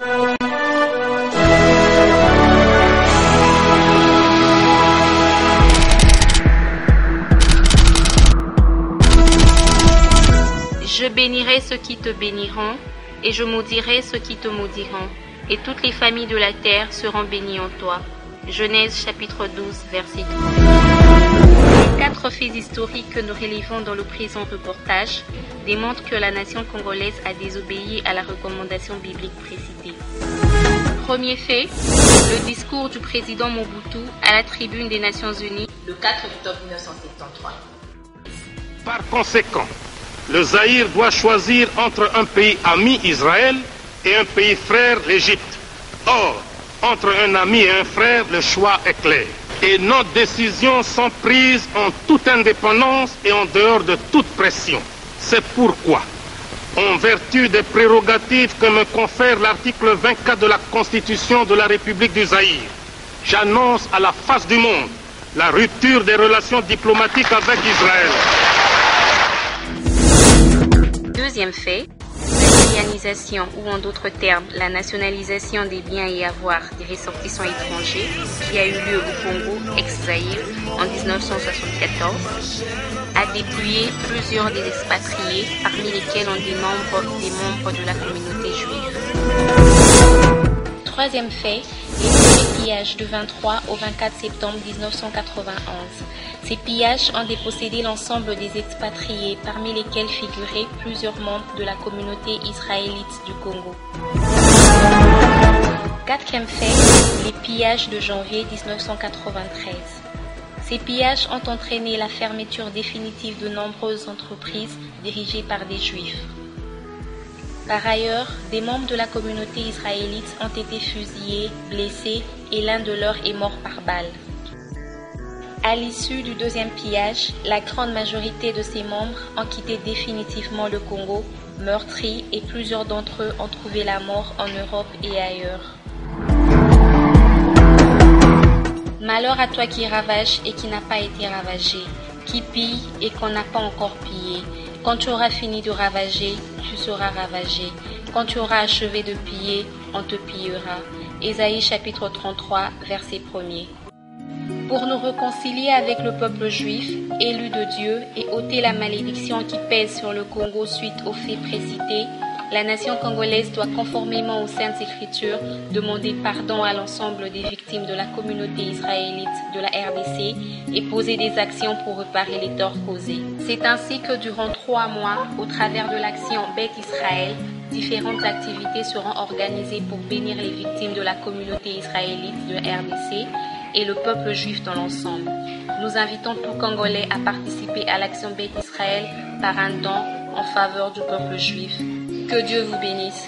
Je bénirai ceux qui te béniront, et je maudirai ceux qui te maudiront, et toutes les familles de la terre seront bénies en toi. Genèse chapitre 12, verset 3. Les 4 faits historiques que nous relevons dans le présent reportage démontrent que la nation congolaise a désobéi à la recommandation biblique précitée. Premier fait, le discours du président Mobutu à la tribune des Nations Unies le 4 octobre 1973. Par conséquent, le Zaïre doit choisir entre un pays ami Israël et un pays frère l'Égypte. Or, entre un ami et un frère, le choix est clair. Et nos décisions sont prises en toute indépendance et en dehors de toute pression. C'est pourquoi, en vertu des prérogatives que me confère l'article 24 de la Constitution de la République du Zaïre, j'annonce à la face du monde la rupture des relations diplomatiques avec Israël. Deuxième fait, l'haïtianisation ou en d'autres termes, la nationalisation des biens et avoirs des ressortissants étrangers qui a eu lieu au Congo, ex-Zaïre, en 1974, a dépouillé plusieurs des expatriés, parmi lesquels on dénombre des membres de la communauté juive. Troisième fait, les pillages du 23 au 24 septembre 1991. Ces pillages ont dépossédé l'ensemble des expatriés, parmi lesquels figuraient plusieurs membres de la communauté israélite du Congo. Quatrième fait, les pillages de janvier 1993. Ces pillages ont entraîné la fermeture définitive de nombreuses entreprises dirigées par des Juifs. Par ailleurs, des membres de la communauté israélite ont été fusillés, blessés et l'un de leurs est mort par balle. À l'issue du deuxième pillage, la grande majorité de ces membres ont quitté définitivement le Congo, meurtris, et plusieurs d'entre eux ont trouvé la mort en Europe et ailleurs. Malheur à toi qui ravage et qui n'a pas été ravagé, qui pille et qu'on n'a pas encore pillé. Quand tu auras fini de ravager, tu seras ravagé. Quand tu auras achevé de piller, on te pillera. Ésaïe chapitre 33, verset 1er. Pour nous réconcilier avec le peuple juif, élu de Dieu, et ôter la malédiction qui pèse sur le Congo suite aux faits précités, la nation congolaise doit, conformément aux Saintes Écritures, demander pardon à l'ensemble des victimes de la communauté israélite de la RDC et poser des actions pour réparer les torts causés. C'est ainsi que durant 3 mois, au travers de l'action Beth Israël, différentes activités seront organisées pour bénir les victimes de la communauté israélite de la RDC et le peuple juif dans l'ensemble. Nous invitons tout Congolais à participer à l'action Beth Israël par un don en faveur du peuple juif. Que Dieu vous bénisse.